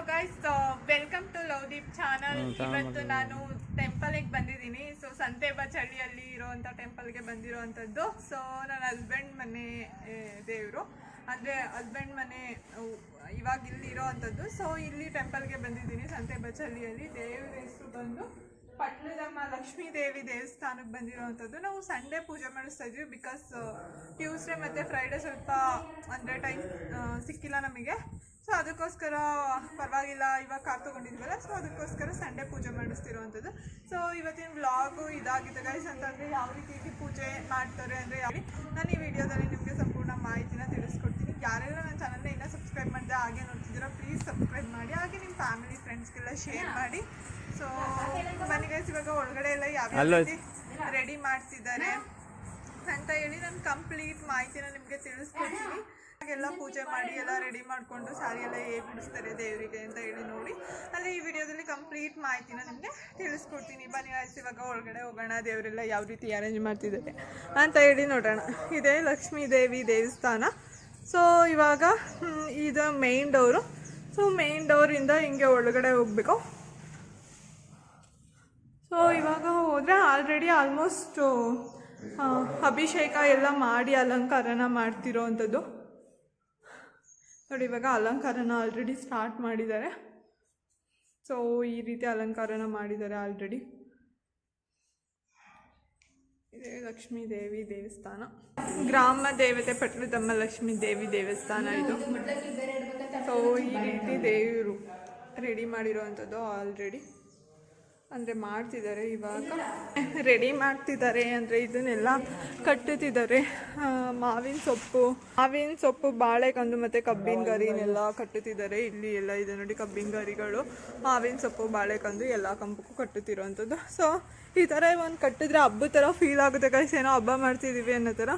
Guys, welcome to Lovedeep channel. ಇವತ್ತು ನಾನು ಟೆಂಪಲ್ಗೆ ಬಂದಿದ್ದೀನಿ. ಸೊ ಸಂತೆ ಬಚಳ್ಳಿಯಲ್ಲಿ ಇರೋವಂಥ ಟೆಂಪಲ್ಗೆ ಬಂದಿರೋವಂಥದ್ದು. ಸೊ ನನ್ನ ಹಸ್ಬೆಂಡ್ ಮನೆ ದೇವರು, ಅಂದರೆ ಹಸ್ಬೆಂಡ್ ಮನೆ ಇವಾಗ ಇಲ್ಲಿ ಇರೋವಂಥದ್ದು. ಸೊ ಇಲ್ಲಿ ಟೆಂಪಲ್ಗೆ ಬಂದಿದ್ದೀನಿ ಸಂತೆ ಬಚಳ್ಳಿಯಲ್ಲಿ. ದೇವ್ರ ಹೆಸರು ಬಂದು ಪಟ್ಲದಮ್ಮ ಲಕ್ಷ್ಮೀ ದೇವಿ ದೇವಸ್ಥಾನಕ್ಕೆ ಬಂದಿರೋವಂಥದ್ದು. ನಾವು ಸಂಡೇ ಪೂಜೆ ಮಾಡಿಸ್ತಾ ಇದ್ವಿ, ಬಿಕಾಸ್ ಟ್ಯೂಸ್ಡೇ ಮತ್ತು ಫ್ರೈಡೇ ಸ್ವಲ್ಪ ಅಂದರೆ ಟೈಮ್ ಸಿಕ್ಕಿಲ್ಲ ನಮಗೆ. ಸೊ ಅದಕ್ಕೋಸ್ಕರ ಪರವಾಗಿಲ್ಲ, ಇವಾಗ ಕಾರ್ ತೊಗೊಂಡಿದ್ವಲ್ಲ, ಸೊ ಅದಕ್ಕೋಸ್ಕರ ಸಂಡೇ ಪೂಜೆ ಮಾಡಿಸ್ತಿರೋವಂಥದ್ದು. ಸೊ ಇವತ್ತಿನ ವ್ಲಾಗು ಇದಾಗಿದೆ ಗೈಸ್. ಅಂತಂದರೆ ಯಾವ ರೀತಿ ಪೂಜೆ ಮಾಡ್ತಾರೆ ಅಂದರೆ ನಾನು ಈ ವಿಡಿಯೋದಲ್ಲಿ ನಿಮಗೆ ಸಂಪೂರ್ಣ ಮಾಹಿತಿನ ತಿಳಿಸ್ಕೊಡ್ತೀನಿ. ಯಾರೆಲ್ಲ ನನ್ನ ಚಾನಲ್ನ ಇನ್ನೂ ಸಬ್ಸ್ಕ್ರೈಬ್ ಮಾಡಿದೆ ಹಾಗೆ ನೋಡ್ತಿದ್ದೀರಾ, ಪ್ಲೀಸ್ ಸಬ್ಸ್ಕ್ರೈಬ್ ಮಾಡಿ, ಹಾಗೆ ನಿಮ್ಮ ಫ್ಯಾಮಿಲಿ ಫ್ರೆಂಡ್ಸ್ಗೆಲ್ಲ ಶೇರ್ ಮಾಡಿ. ಸೊ ಬನ್ನಿ ಗೈಸ್, ಇವಾಗ ಒಳಗಡೆ ಎಲ್ಲ ಯಾವ ರೀತಿ ರೆಡಿ ಮಾಡ್ತಿದ್ದಾರೆ ಅಂತ ಹೇಳಿ ನಾನು ಕಂಪ್ಲೀಟ್ ಮಾಹಿತಿನ ನಿಮಗೆ ತಿಳಿಸ್ಕೊಡ್ತೀನಿ. ಹಾಗೆಲ್ಲ ಪೂಜೆ ಮಾಡಿ ಎಲ್ಲ ರೆಡಿ ಮಾಡಿಕೊಂಡು ಸಾರಿ ಎಲ್ಲ ಹೇಗೆ ಬಿಡಿಸ್ತಾರೆ ದೇವರಿಗೆ ಅಂತ ಹೇಳಿ ನೋಡಿ. ಅಂದರೆ ಈ ವಿಡಿಯೋದಲ್ಲಿ ಕಂಪ್ಲೀಟ್ ಮಾಹಿತಿನ ನಿಮಗೆ ತಿಳಿಸ್ಕೊಡ್ತೀನಿ. ಬನ್ನಿ ಗೈಸ್, ಇವಾಗ ಒಳಗಡೆ ಹೋಗೋಣ, ದೇವರೆಲ್ಲ ಯಾವ ರೀತಿ ಅರೇಂಜ್ ಮಾಡ್ತಿದ್ದಾರೆ ಅಂತ ಹೇಳಿ ನೋಡೋಣ. ಇದೇ ಲಕ್ಷ್ಮೀ ದೇವಿ ದೇವಸ್ಥಾನ. ಸೊ ಇವಾಗ ಇದು ಮೇನ್ ಡೋರು. ಸೊ ಮೇನ್ ಡೋರಿಂದ ಹಿಂಗೆ ಒಳಗಡೆ ಹೋಗಬೇಕು. ಸೊ ಇವಾಗ ಹೋದರೆ ಆಲ್ರೆಡಿ ಆಲ್ಮೋಸ್ಟ್ ಅಭಿಷೇಕ ಎಲ್ಲ ಮಾಡಿ ಅಲಂಕಾರನ ಮಾಡ್ತಿರೋ ಅಂಥದ್ದು ನೋಡಿ. ಇವಾಗ ಅಲಂಕಾರನ ಆಲ್ರೆಡಿ ಸ್ಟಾರ್ಟ್ ಮಾಡಿದ್ದಾರೆ. ಸೊ ಈ ರೀತಿ ಅಲಂಕಾರನ ಮಾಡಿದ್ದಾರೆ ಆಲ್ರೆಡಿ. ಇದೇ ಲಕ್ಷ್ಮೀ ದೇವಿ ದೇವಸ್ಥಾನ, ಗ್ರಾಮ ದೇವತೆ ಪಟ್ಲದಮ್ಮ ಲಕ್ಷ್ಮೀ ದೇವಿ ದೇವಸ್ಥಾನ ಇದು. ಸೊ ಈ ರೀತಿ ದೇವರು ರೆಡಿ ಮಾಡಿರೋವಂಥದ್ದು ಆಲ್ರೆಡಿ, ಅಂದರೆ ಮಾಡ್ತಿದ್ದಾರೆ. ಇವಾಗ ರೆಡಿ ಮಾಡ್ತಿದ್ದಾರೆ ಅಂದರೆ ಇದನ್ನೆಲ್ಲ ಕಟ್ಟುತ್ತಿದ್ದಾರೆ. ಮಾವಿನ ಸೊಪ್ಪು ಬಾಳೆಕಂದು ಮತ್ತು ಕಬ್ಬಿನ ಗರಿನೆಲ್ಲ ಕಟ್ಟುತ್ತಿದ್ದಾರೆ. ಇಲ್ಲಿ ಎಲ್ಲ ಇದೆ ನೋಡಿ, ಕಬ್ಬಿನ ಗರಿಗಳು, ಮಾವಿನ ಸೊಪ್ಪು, ಬಾಳೆಕಂದು ಎಲ್ಲ ಕಂಬಕ್ಕೂ ಕಟ್ಟುತ್ತಿರೋವಂಥದ್ದು. ಸೊ ಈ ಥರ ಒಂದು ಕಟ್ಟಿದ್ರೆ ಹಬ್ಬದ ಥರ ಫೀಲ್ ಆಗುತ್ತೆ ಗೈಸ್, ಏನೋ ಹಬ್ಬ ಮಾಡ್ತಿದ್ದೀವಿ ಅನ್ನೋ ಥರ.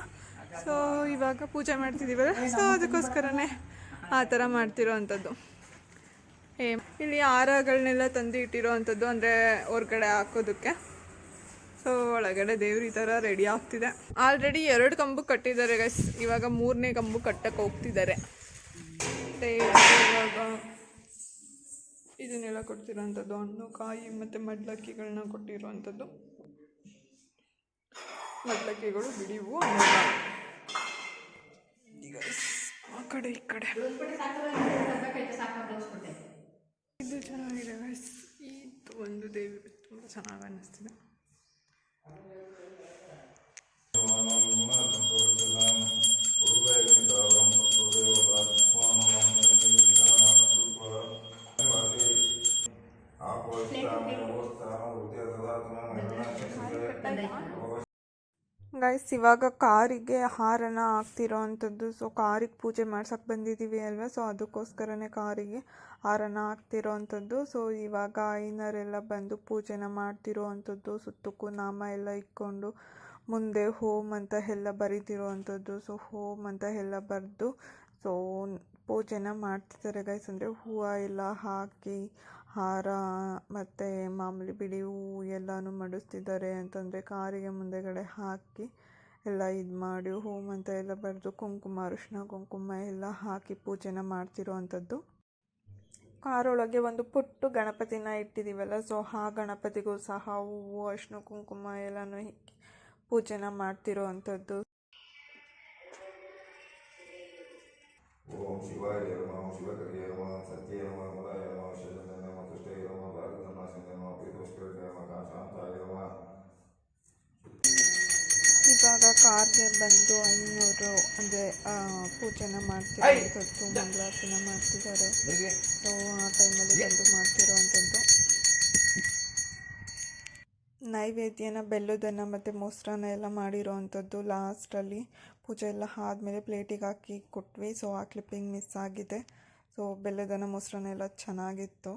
ಸೊ ಇವಾಗ ಪೂಜೆ ಮಾಡ್ತಿದ್ದೀವಲ್ಲ, ಸೊ ಅದಕ್ಕೋಸ್ಕರನೇ ಆ ಥರ ಮಾಡ್ತಿರೋ ಅಂಥದ್ದು. ಇಲ್ಲಿ ಹಾರಗಳನ್ನೆಲ್ಲ ತಂದು ಇಟ್ಟಿರೋ ಅಂಥದ್ದು, ಅಂದರೆ ಹೊರ್ಗಡೆ ಹಾಕೋದಕ್ಕೆ. ಸೊ ಒಳಗಡೆ ದೇವ್ರು ಈ ಥರ ರೆಡಿ ಆಗ್ತಿದೆ. ಆಲ್ರೆಡಿ 2 ಕಂಬು ಕಟ್ಟಿದ್ದಾರೆ ಗೈಸ್. ಇವಾಗ 3ನೇ ಕಂಬು ಕಟ್ಟಕ್ಕೆ ಹೋಗ್ತಿದ್ದಾರೆ. ಮತ್ತು ಇವಾಗ ಇದನ್ನೆಲ್ಲ ಕೊಡ್ತಿರೋವಂಥದ್ದು, ಹಣ್ಣು ಕಾಯಿ ಮತ್ತು ಮಡ್ಲಕ್ಕಿಗಳನ್ನ ಕೊಟ್ಟಿರೋವಂಥದ್ದು. ಮಡ್ಲಕ್ಕಿಗಳು ಬಿಡಿವು ಆ ಕಡೆ ಈ ಕಡೆ. ಇದು ಚೆನ್ನಾಗಿದೆ ಗೈಸ್. ಇದು ಒಂದು ದೇವಿ ತುಂಬ ಚೆನ್ನಾಗಿ ಅನ್ನಿಸ್ತಿದೆ. ಗೈಸ್ ಇವಾಗ ಕಾರಿಗೆ ಹಾರನ ಹಾಕ್ತಿರೋ ಅಂಥದ್ದು. ಸೊ ಕಾರಿಗೆ ಪೂಜೆ ಮಾಡ್ಸಕ್ಕೆ ಬಂದಿದ್ದೀವಿ ಅಲ್ವಾ, ಸೊ ಅದಕ್ಕೋಸ್ಕರನೇ ಕಾರಿಗೆ ಹಾರನ ಹಾಕ್ತಿರೋ ಅಂಥದ್ದು. ಸೊ ಇವಾಗ ಐನರೆಲ್ಲ ಬಂದು ಪೂಜೆನ ಮಾಡ್ತಿರೋ ಅಂಥದ್ದು. ಸುತ್ತಕ್ಕೂ ನಾಮ ಎಲ್ಲ ಇಟ್ಕೊಂಡು ಮುಂದೆ ಹೋಮ್ ಅಂತ ಎಲ್ಲ ಬರೀತಿರೋ ಅಂಥದ್ದು. ಸೊ ಹೋಮ್ ಅಂತ ಎಲ್ಲ ಬರೆದು ಸೊ ಪೂಜೆನ ಮಾಡ್ತಿದ್ದಾರೆ ಗೈಸ್. ಅಂದರೆ ಹೂವು ಎಲ್ಲ ಹಾಕಿ ಹಾರ ಮತ್ತು ಮಾಮೂಲಿ ಬಿಡಿ ಹೂವು ಎಲ್ಲನೂ ಮಡಿಸ್ತಿದ್ದಾರೆ. ಅಂತಂದರೆ ಕಾರಿಗೆ ಮುಂದೆಗಡೆ ಹಾಕಿ ಎಲ್ಲ ಇದು ಮಾಡಿ ಹೋಮ್ ಅಂತ ಎಲ್ಲ ಬರೆದು ಕುಂಕುಮ, ಅರಿಶಿನ ಕುಂಕುಮ ಎಲ್ಲ ಹಾಕಿ ಪೂಜೆನ ಮಾಡ್ತಿರೋ ಅಂಥದ್ದು. ಕಾರೊಳಗೆ ಒಂದು ಪುಟ್ಟು ಗಣಪತಿನ ಇಟ್ಟಿದ್ದೀವಲ್ಲ, ಸೊ ಆ ಗಣಪತಿಗೂ ಸಹ ಹೂವು, ಅರಿಶಿನ ಕುಂಕುಮ ಎಲ್ಲನೂ ಇಕ್ಕಿ ಪೂಜೆನ ಮಾಡ್ತಿರೋ ಅಂಥದ್ದು. ಓಂ ಶಿವಾಯ ನಮಃ, ಓಂ ಶಿವಕರಿಯ ನಮಃ, ಸತ್ಯೇ ನಮಃ, ಮಲಾಯ ನಮಃ, ಶರಣೆ ನಮಃ, ತುಷ್ಟೇ ನಮಃ, ಭಾರತಮ್ಮ ಸಂಗಮ ನಮಃ, ಪ್ರೀತೋಷ್ಕೃತ ನಮಃ, ಶಾಂತಾಯ ನಮಃ. ಇವಾಗ ಕಾರ್ಗೆ ಬಂದು ಐನೂರು ಅಂದರೆ ಪೂಜೆನ ಮಾಡ್ತಿರೋವಂಥದ್ದು, ಮಂಗಳಾರತಿನ ಮಾಡ್ತಿದ್ದಾರೆ. ಸೊ ಆ ಟೈಮಲ್ಲಿ ಬಂದು ಮಾಡ್ತಿರೋ ಅಂಥದ್ದು. ನೈವೇದ್ಯನ ಬೆಲ್ಲದನ್ನ ಮತ್ತು ಮೊಸರನ್ನ ಎಲ್ಲ ಮಾಡಿರೋ ಅಂಥದ್ದು. ಲಾಸ್ಟಲ್ಲಿ ಪೂಜೆ ಎಲ್ಲ ಆದಮೇಲೆ ಪ್ಲೇಟಿಗೆ ಹಾಕಿ ಕೊಟ್ವಿ. ಸೊ ಆ ಕ್ಲಿಪ್ಪಿಂಗ್ ಮಿಸ್ ಆಗಿದೆ. ಸೊ ಬೆಲ್ಲದನ್ನ ಮೊಸರನ್ನ ಎಲ್ಲ ಚೆನ್ನಾಗಿತ್ತು.